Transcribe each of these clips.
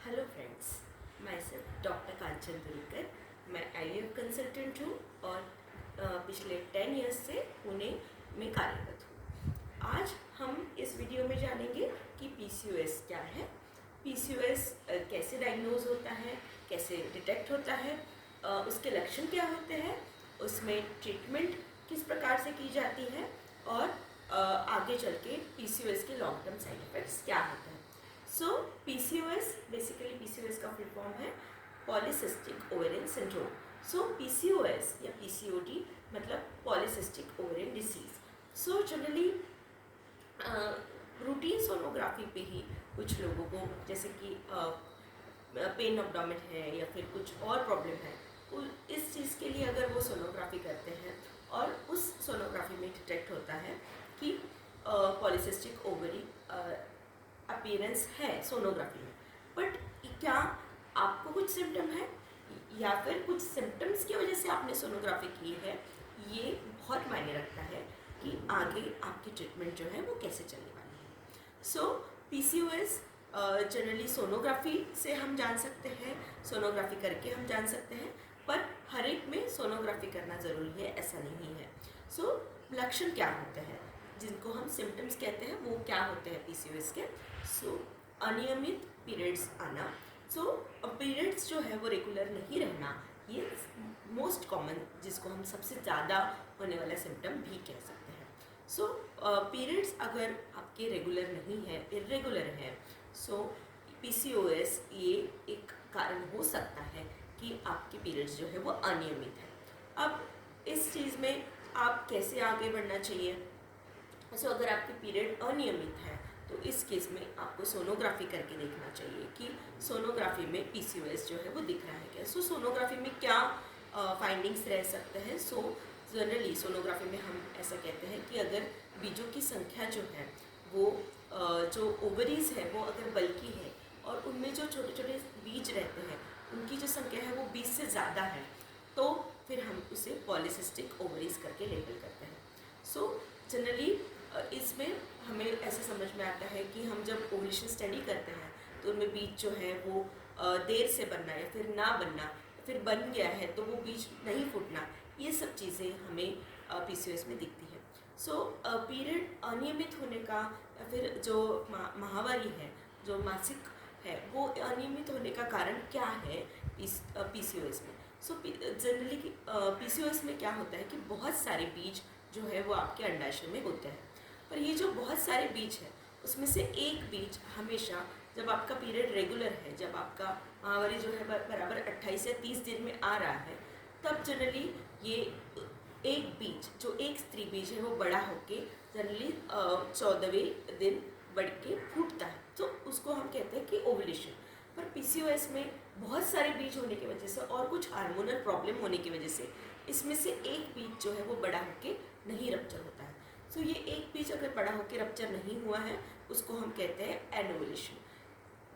Hello friends, मैं सिर्फ doctor कांचन दुरुकर। मैं IVF कंसल्टेंट हूँ और पिछले 10 इयर्स से पुणे में कार्यरत हूँ। आज हम इस वीडियो में जानेंगे कि PCOS क्या है, PCOS कैसे डायग्नोज होता है, कैसे डिटेक्ट होता है, उसके लक्षण क्या होते हैं, उसमें ट्रीटमेंट किस प्रकार से की जाती है और आगे चल के PCOS के लॉन्ग टर्म साइड इफ़ेक्ट्स क्या होते हैं। सो PCOS बेसिकली PCOS का फुल फॉर्म है पॉलीसिस्टिक ओवेरियन सिंड्रोम। सो PCOS या PCOD मतलब polycystic ovarian disease. So generally routine sonography पे ही कुछ लोगों को जैसे कि पेन एब्डोमेन है या फिर कुछ और प्रॉब्लम है, इस चीज़ के लिए अगर वो सोनोग्राफी करते हैं और उस सोनोग्राफी में डिटेक्ट होता है कि पॉलीसिस्टिक ओवरी अपीयरेंस है सोनोग्राफी में, बट क्या आपको कुछ सिम्टम है या फिर कुछ सिम्टम्स की वजह से आपने सोनोग्राफी की है, ये बहुत मायने रखता है कि आगे आपकी ट्रीटमेंट जो है वो कैसे चलने वाली है। सो PCOS जनरली सोनोग्राफी से हम जान सकते हैं, सोनोग्राफी करके हम जान सकते हैं, पर हर एक में सोनोग्राफी करना ज़रूरी है ऐसा नहीं है। सो लक्षण क्या होते हैं जिनको हम सिम्टम्स कहते हैं, वो क्या होते हैं PCOS के। सो अनियमित पीरियड्स आना, सो पीरियड्स जो है वो रेगुलर नहीं रहना, ये मोस्ट कॉमन जिसको हम सबसे ज़्यादा होने वाला सिम्टम भी कह सकते हैं। सो पीरियड्स अगर आपके रेगुलर नहीं है, इरेगुलर है, सो PCOS ये एक कारण हो सकता है कि आपके पीरियड्स जो है वो अनियमित है। अब इस चीज़ में आप कैसे आगे बढ़ना चाहिए। सो अगर आपके पीरियड अनियमित है तो इस केस में आपको सोनोग्राफी करके देखना चाहिए कि सोनोग्राफी में PCOS जो है वो दिख रहा है क्या। सो सोनोग्राफी में क्या फाइंडिंग्स रह सकते हैं। सो जनरली सोनोग्राफी में हम ऐसा कहते हैं कि अगर बीजों की संख्या जो है वो जो ओवरीज है वो अगर बल्कि है और उनमें जो छोटे छोटे बीज रहते हैं उनकी जो संख्या है वो 20 से ज़्यादा है, तो फिर हम उसे पॉलीसिस्टिक ओवरीज करके लेबल करते हैं। सो जनरली इसमें हमें ऐसा समझ में आता है कि हम जब ओवुलेशन स्टडी करते हैं तो उनमें बीज जो है वो देर से बनना या फिर ना बनना, फिर बन गया है तो वो बीज नहीं फूटना, ये सब चीज़ें हमें PCOS में दिखती है। सो पीरियड अनियमित होने का या फिर जो माहवारी है, जो मासिक है, वो अनियमित होने का कारण क्या है PCOS में। सो जनरली PCOS में क्या होता है कि बहुत सारे बीज जो है वो आपके अंडाशय में होते हैं, पर ये जो बहुत सारे बीज हैं उसमें से एक बीज हमेशा जब आपका पीरियड रेगुलर है, जब आपका माहवारी जो है बराबर 28 या 30 दिन में आ रहा है, तब जनरली ये एक बीज जो एक स्त्री बीज है वो बड़ा होके जनरली 14वें दिन बढ़ के फूटता है, तो उसको हम कहते हैं कि ओवुलेशन। पर PCOS में बहुत सारे बीज होने की वजह से और कुछ हार्मोनल प्रॉब्लम होने की वजह से इसमें से एक बीज जो है वो बड़ा होके नहीं रप्चर होता है। सो ये एक बीज अगर बड़ा होके रप्चर नहीं हुआ है उसको हम कहते हैं एनोवुलेशन।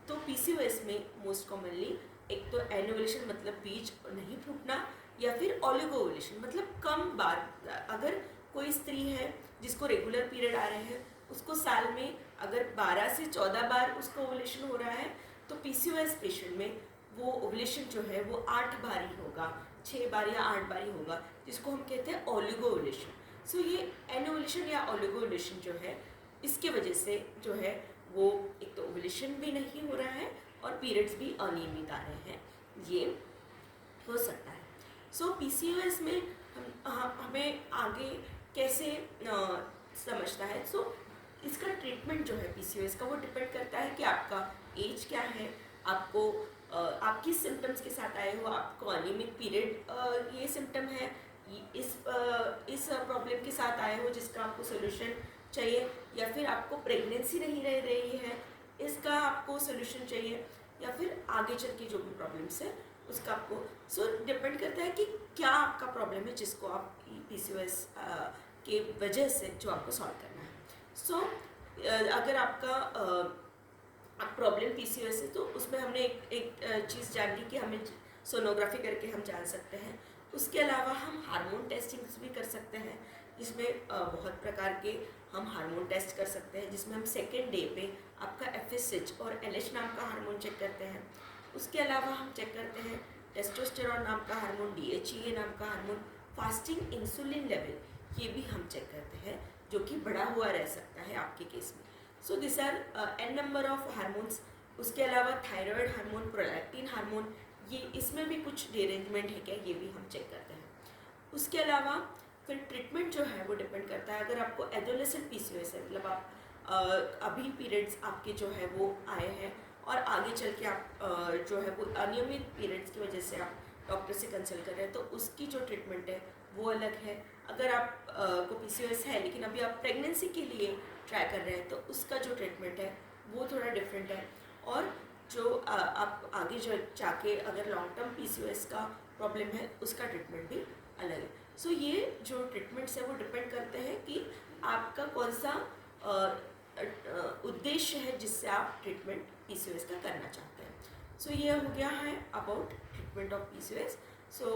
तो PCOS में मोस्ट कॉमनली एक तो एनोवुलेशन मतलब बीज नहीं फूटना, या फिर ओलिगोवुलेशन मतलब कम बार, अगर कोई स्त्री है जिसको रेगुलर पीरियड आ रहे हैं उसको साल में अगर 12 से 14 बार उसको ओवुलेशन हो रहा है, तो PCOS पेशेंट में वो ओवुलेशन जो है वो 8 बार ही होगा, 6 बार या 8 बार ही होगा, जिसको हम कहते हैं ओलिगोवुलेशन। सो ये एनोवुलेशन या ओलिगोवुलेशन जो है इसके वजह से जो है वो एक तो ओवुलेशन भी नहीं हो रहा है और पीरियड्स भी अनियमित आ रहे हैं, ये हो सकता है। सो PCOS में हमें आगे कैसे समझता है। सो इसका ट्रीटमेंट जो है PCOS का वो डिपेंड करता है कि आपका एज क्या है, आपको आप किस सिम्टम्स के साथ आए हो, आपको अनियमित पीरियड ये सिम्टम है, इस प्रॉब्लम के साथ आए हो जिसका आपको सोल्यूशन चाहिए, या फिर आपको प्रेगनेंसी नहीं रह रही है इसका आपको सोल्यूशन चाहिए, या फिर आगे चल के जो भी प्रॉब्लम्स है उसका आपको। सो डिपेंड करता है कि क्या आपका प्रॉब्लम है जिसको आप PCOS के वजह से जो आपको सॉल्व करना है। सो अगर आपका प्रॉब्लम PCOS है तो उसमें हमने एक चीज़ जान ली कि हमें सोनोग्राफी करके हम जान सकते हैं। उसके अलावा हम हार्मोन टेस्टिंग्स भी कर सकते हैं, जिसमें बहुत प्रकार के हम हार्मोन टेस्ट कर सकते हैं, जिसमें हम सेकेंड डे पे आपका FSH और LH नाम का हार्मोन चेक करते हैं। उसके अलावा हम चेक करते हैं टेस्टोस्टेरॉन नाम का हार्मोन, DHEA नाम का हार्मोन, फास्टिंग इंसुलिन लेवल, ये भी हम चेक करते हैं, जो कि बढ़ा हुआ रह सकता है आपके केस में। So this are n number of hormones. उसके अलावा थायराइड हार्मोन, प्रोलैक्टिन हार्मोन, ये इसमें भी कुछ डिरेंजमेंट है क्या, ये भी हम चेक करते हैं। उसके अलावा फिर ट्रीटमेंट जो है वो डिपेंड करता है। अगर आपको एडोलेसेंट PCOS है, मतलब आप अभी पीरियड्स आपके जो है वो आए हैं और आगे चल के आप जो है वो अनियमित पीरियड्स की वजह से आप डॉक्टर से कंसल्ट कर रहे हैं, तो उसकी जो ट्रीटमेंट है वो अलग है। अगर आप को PCOS है लेकिन अभी आप प्रेगनेंसी के लिए ट्राई कर रहे हैं, तो उसका जो ट्रीटमेंट है वो थोड़ा डिफरेंट है। और जो आप आगे जो जाके अगर लॉन्ग टर्म PCOS का प्रॉब्लम है, उसका ट्रीटमेंट भी अलग है। सो ये जो ट्रीटमेंट्स है वो डिपेंड करते हैं कि आपका कौन सा उद्देश्य है जिससे आप ट्रीटमेंट PCOS का करना चाहते हैं। सो ये हो गया है about treatment of PCOS। So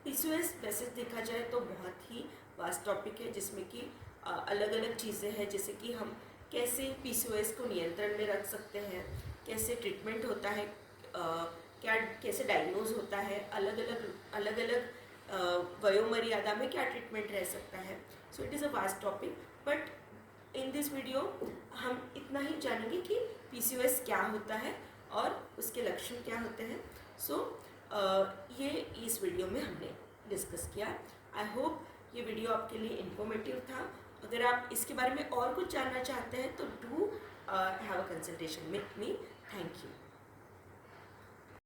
PCOS वैसे देखा जाए तो बहुत ही वास्ट टॉपिक है, जिसमें कि अलग अलग चीज़ें हैं, जैसे कि हम कैसे PCOS को नियंत्रण में रख सकते हैं, कैसे ट्रीटमेंट होता है, क्या कैसे डायग्नोज होता है, अलग अलग वयोमर्यादा में क्या ट्रीटमेंट रह सकता है। So it is a vast topic, but in this video हम इतना ही जानेंगे कि PCOS क्या होता है और उसके लक्षण क्या होते हैं। सो ये इस वीडियो में हमने डिस्कस किया। आई होप ये वीडियो आपके लिए इन्फॉर्मेटिव था। अगर आप इसके बारे में और कुछ जानना चाहते हैं तो do have a consultation with me. Thank you.